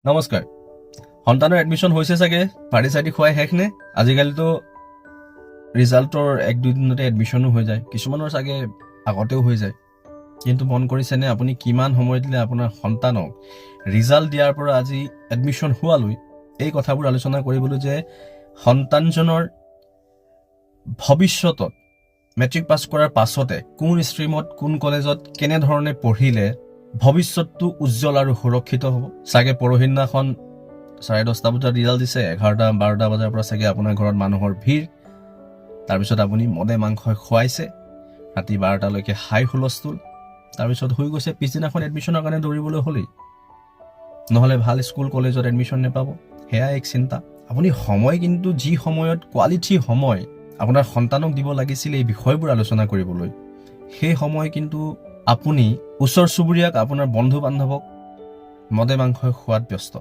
নমস্কাৰ। সন্তানৰ এডমিশ্যন হৈছে চাগে, পাৰ্টি চাৰ্টি খুৱাই শেষ নে? আজিকালিতো ৰিজাল্টৰ 1-2 দিনতে এডমিশ্যনো হৈ যায়, কিছুমানৰ চাগে আগতেও হৈ যায়। কিন্তু মন কৰিছেনে আপুনি কিমান সময় দিলে আপোনাৰ সন্তানক ৰিজাল্ট দিয়াৰ পৰা আজি এডমিশ্যন হোৱালৈ? এই কথাবোৰ আলোচনা কৰিবলৈ যে সন্তানজনৰ ভৱিষ্যতত মেট্ৰিক পাছ কৰাৰ পাছতে কোন ষ্ট্ৰীমত কোন কলেজত কেনেধৰণে পঢ়িলে ভৱিষ্যতটো উজ্জ্বল আৰু সুৰক্ষিত হ'ব। চাগে পৰহিদিনাখন 10:30 বজাত ৰিজাল্ট দিছে, 11-12 বজাৰ পৰা চাগে আপোনাৰ ঘৰত মানুহৰ ভিৰ। তাৰপিছত আপুনি মদে মাংসই খুৱাইছে, ৰাতি 12টালৈকে হাই হুলস্থুল, তাৰপিছত হৈ গৈছে, পিছদিনাখন এডমিশ্যনৰ কাৰণে দৌৰিবলৈ হ'লেই, নহ'লে ভাল স্কুল কলেজত এডমিশ্যন নাপাব। সেয়া এক চিন্তা। আপুনি সময় কিন্তু যি সময়ত কোৱালিটি সময় আপোনাৰ সন্তানক দিব লাগিছিল এই বিষয়বোৰ আলোচনা কৰিবলৈ, সেই সময় কিন্তু আপুনি ওচৰ চুবুৰীয়াক, আপোনাৰ বন্ধু বান্ধৱক মদে মাংসই খোৱাত ব্যস্ত।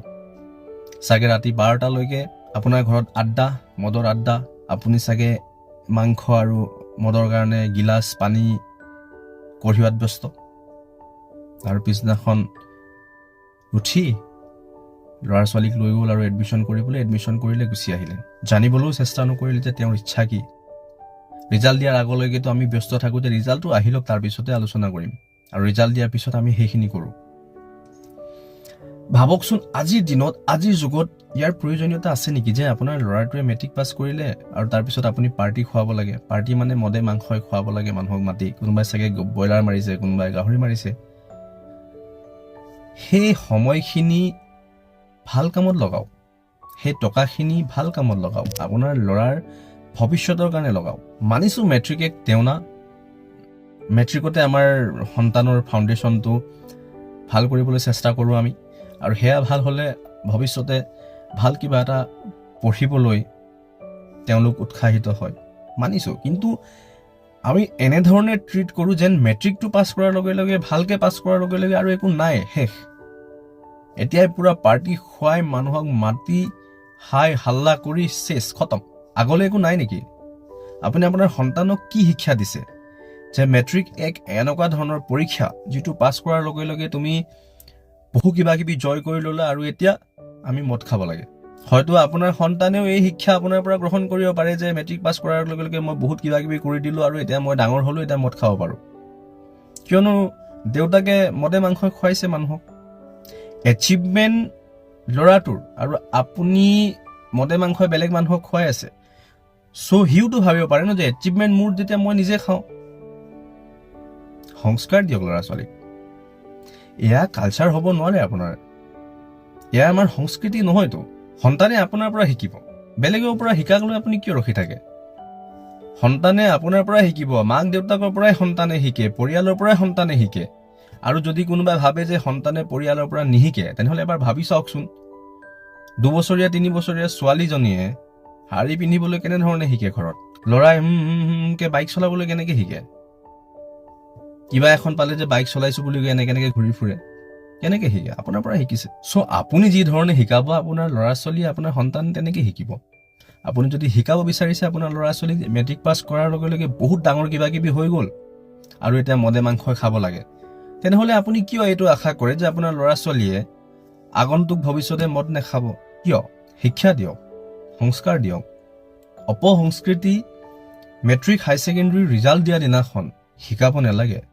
চাগে ৰাতি 12টালৈকে আপোনাৰ ঘৰত আড্ডা, মদৰ আড্ডা, আপুনি চাগে মাংস আৰু মদৰ কাৰণে গিলাচ পানী কঢ়িওৱাত ব্যস্ত। আৰু পিছদিনাখন উঠি ল'ৰা ছোৱালীক লৈ গ'ল আৰু এডমিশ্যন কৰিলে, গুচি আহিলে। জানিবলৈও চেষ্টা নকৰিলে যে তেওঁৰ ইচ্ছা কি। ৰিজাল্ট দিয়াৰ আগলৈকেতো আমি ব্যস্ত থাকোঁ যে ৰিজাল্টটো আহি লওক, তাৰপিছতে আলোচনা কৰিম, আৰু ৰিজাল্ট দিয়াৰ পিছত আমি সেইখিনি কৰোঁ। ভাবকচোন, আজিৰ দিনত, আজিৰ যুগত ইয়াৰ প্ৰয়োজনীয়তা আছে নেকি যে আপোনাৰ ল'ৰাটোৱে মেট্ৰিক পাছ কৰিলে আৰু তাৰপিছত আপুনি পাৰ্টি খুৱাব লাগে? পাৰ্টি মানে মদে মাংসই খুৱাব লাগে মানুহক মাতি, কোনোবাই চাগে ব্ৰইলাৰ মাৰিছে, কোনোবাই গাহৰি মাৰিছে। সেই সময়খিনি ভাল কামত লগাওক, সেই টকাখিনি ভাল কামত লগাওক, আপোনাৰ ল'ৰাৰ ভৱিষ্যতৰ কাৰণে লগাওক। মানিছোঁ মেট্ৰিক এক তেওনা, মেট্ৰিকতে আমাৰ সন্তানৰ ফাউণ্ডেশ্যনটো ভাল কৰিবলৈ চেষ্টা কৰোঁ আমি, আৰু সেয়া ভাল হ'লে ভৱিষ্যতে ভাল কিবা এটা পঢ়িবলৈ তেওঁলোক উৎসাহিত হয়, মানিছোঁ। কিন্তু আমি এনেধৰণে ট্ৰিট কৰোঁ যেন মেট্ৰিকটো পাছ কৰাৰ লগে লগে, ভালকৈ পাছ কৰাৰ লগে লগে আৰু একো নাই, শেষ। এতিয়াই পূৰা পাৰ্টি খুৱাই মানুহক মাতি হাই হাল্লা কৰি চেছ, খতম। আগলৈ একো নাই নেকি? আপুনি আপোনাৰ সন্তানক কি শিক্ষা দিছে যে মেট্ৰিক এক এনেকুৱা ধৰণৰ পৰীক্ষা যিটো পাছ কৰাৰ লগে লগে তুমি বহু কিবা কিবি জয় কৰি ল'লা আৰু এতিয়া আমি মদ খাব লাগে? হয়তো আপোনাৰ সন্তানেও এই শিক্ষা আপোনাৰ পৰা গ্ৰহণ কৰিব পাৰে যে মেট্ৰিক পাছ কৰাৰ লগে লগে মই বহুত কিবা কিবি কৰি দিলোঁ আৰু এতিয়া মই ডাঙৰ হ'লোঁ, এতিয়া মদ খাব পাৰোঁ, কিয়নো দেউতাকে মদে মাংস খুৱাইছে মানুহক। এচিভমেণ্ট ল'ৰাটোৰ, আৰু আপুনি মদে মাংসই বেলেগ মানুহক খুৱাই আছে, চ' সিওতো ভাবিব পাৰে ন যে এচিভমেণ্ট মোৰ যেতিয়া মই নিজে খাওঁ। সংস্কাৰ দিয়ক ল'ৰা ছোৱালীক। এয়া কালচাৰ হ'ব নোৱাৰে আপোনাৰ, এয়া আমাৰ সংস্কৃতি নহয়তো। সন্তানে আপোনাৰ পৰা শিকিব, বেলেগৰ পৰা শিকাবলৈ আপুনি কিয় ৰখি থাকে? সন্তানে আপোনাৰ পৰাই শিকিব, মাক দেউতাকৰ পৰাই সন্তানে শিকে, পৰিয়ালৰ পৰাই সন্তানে শিকে। আৰু যদি কোনোবাই ভাবে যে সন্তানে পৰিয়ালৰ পৰা নিশিকে, তেনেহ'লে এবাৰ ভাবি চাওকচোন, 2 বছৰীয়া 3 বছৰীয়া ছোৱালীজনীয়ে শাৰী পিন্ধিবলৈ কেনেধৰণে শিকে ঘৰত? ল'ৰাই কে বাইক চলাবলৈ কেনেকৈ শিকে? কিবা এখন পালে যে বাইক চলাইছোঁ বুলি কৈ এনেকৈ ঘূৰি ফুৰে, কেনেকৈ শিকে? আপোনাৰ পৰা শিকিছে। চ' আপুনি যি ধৰণে শিকাব, আপোনাৰ ল'ৰা ছোৱালীয়ে, আপোনাৰ সন্তান তেনেকৈ শিকিব। আপুনি যদি শিকাব বিচাৰিছে আপোনাৰ ল'ৰা ছোৱালীক মেট্ৰিক পাছ কৰাৰ লগে লগে বহুত ডাঙৰ কিবা কিবি হৈ গ'ল আৰু এতিয়া মদে মাংসই খাব লাগে, তেনেহ'লে আপুনি কিয় এইটো আশা কৰে যে আপোনাৰ ল'ৰা ছোৱালীয়ে আগন্তুক ভৱিষ্যতে মদ নাখাব? কিয়? শিক্ষা দিয়ক, সংস্কাৰ দিয়ক। অপসংস্কৃতি মেট্ৰিক হাই ছেকেণ্ডেৰী ৰিজাল্ট দিয়া দিনাখন শিকাব নালাগে।